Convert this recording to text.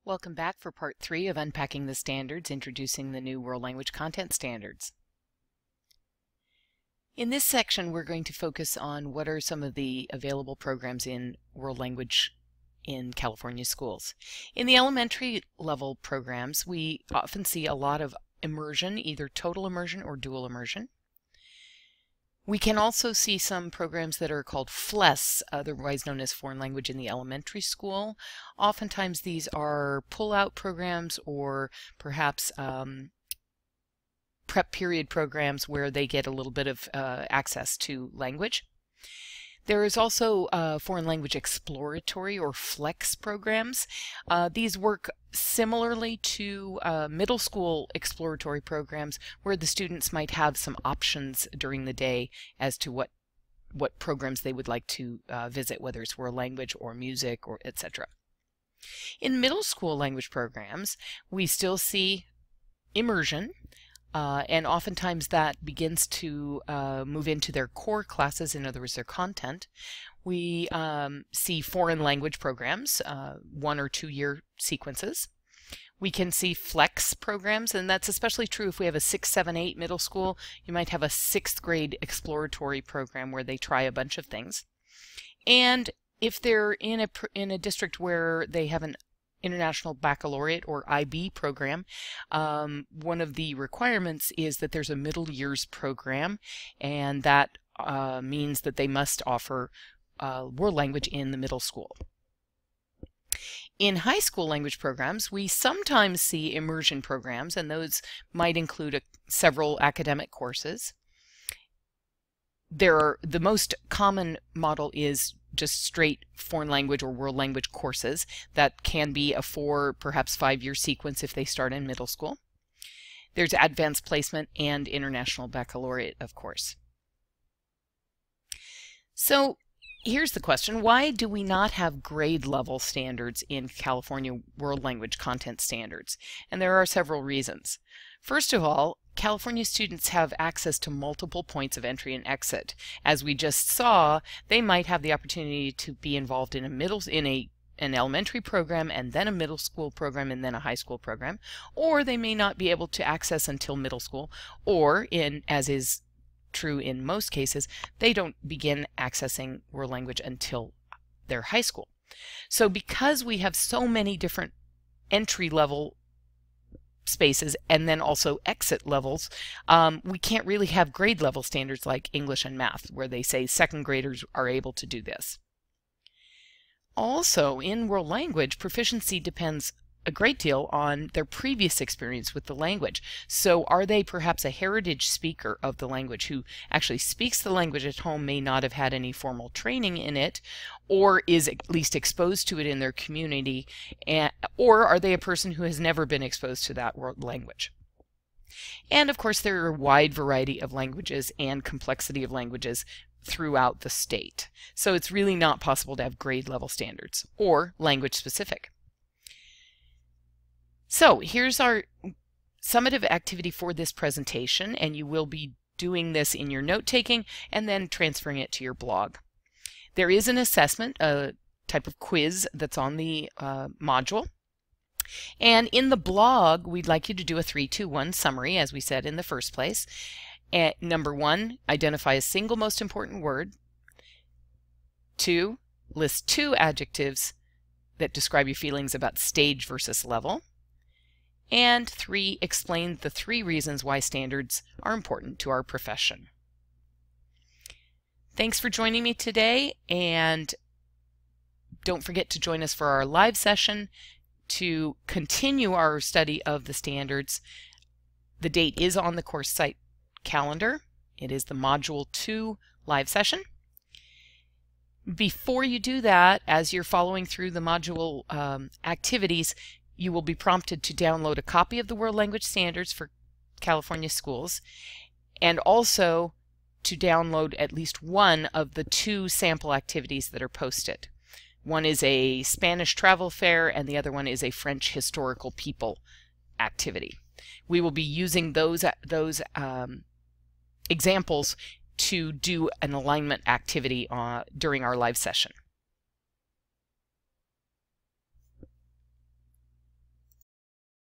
Welcome back for part 3 of Unpacking the Standards, introducing the new World Language Content Standards. In this section, we're going to focus on what are some of the available programs in World Language in California schools. In the elementary level programs, we often see a lot of immersion, either total immersion or dual immersion. We can also see some programs that are called FLES, otherwise known as foreign language in the elementary school. Oftentimes these are pull-out programs or perhaps prep period programs where they get a little bit of access to language. There is also foreign language exploratory or FLEX programs. These work similarly to middle school exploratory programs where the students might have some options during the day as to what programs they would like to visit, whether it's world language or music or etc. In middle school language programs, we still see immersion. And oftentimes that begins to move into their core classes, in other words, their content. We see foreign language programs, 1 or 2 year sequences. We can see flex programs, and that's especially true if we have a 6, 7, 8 middle school. You might have a 6th grade exploratory program where they try a bunch of things. And if they're in a district where they have an International Baccalaureate or IB program, one of the requirements is that there's a middle years program, and that means that they must offer world language in the middle school. In high school language programs, we sometimes see immersion programs, and those might include several academic courses. The most common model is just straight foreign language or world language courses that can be a 4, perhaps 5 year sequence if they start in middle school. There's advanced placement and international baccalaureate, of course. So here's the question: why do we not have grade level standards in California World Language Content Standards? And there are several reasons. First of all, California students have access to multiple points of entry and exit. As we just saw, they might have the opportunity to be involved in an elementary program and then a middle school program and then a high school program, or they may not be able to access until middle school, or as is true in most cases, they don't begin accessing world language until their high school. So because we have so many different entry level spaces and then also exit levels, we can't really have grade level standards like English and math where they say 2nd graders are able to do this. Also, in world language, proficiency depends a great deal on their previous experience with the language. So are they perhaps a heritage speaker of the language who actually speaks the language at home, may not have had any formal training in it, or is at least exposed to it in their community, or are they a person who has never been exposed to that world language? And of course, there are a wide variety of languages and complexity of languages throughout the state. So it's really not possible to have grade level standards or language specific. So here's our summative activity for this presentation, and you will be doing this in your note-taking and then transferring it to your blog. There is an assessment, a type of quiz that's on the module. And in the blog, we'd like you to do a 3-2-1 summary, as we said in the first place. Number 1, identify a single most important word. 2, list 2 adjectives that describe your feelings about stage versus level. And 3, explain the 3 reasons why standards are important to our profession. Thanks for joining me today, and don't forget to join us for our live session to continue our study of the standards. The date is on the course site calendar. It is the Module 2 live session. Before you do that, as you're following through the module activities, you will be prompted to download a copy of the World Language Standards for California schools, and also to download at least one of the 2 sample activities that are posted. One is a Spanish travel fair, and the other one is a French historical people activity. We will be using those examples to do an alignment activity during our live session.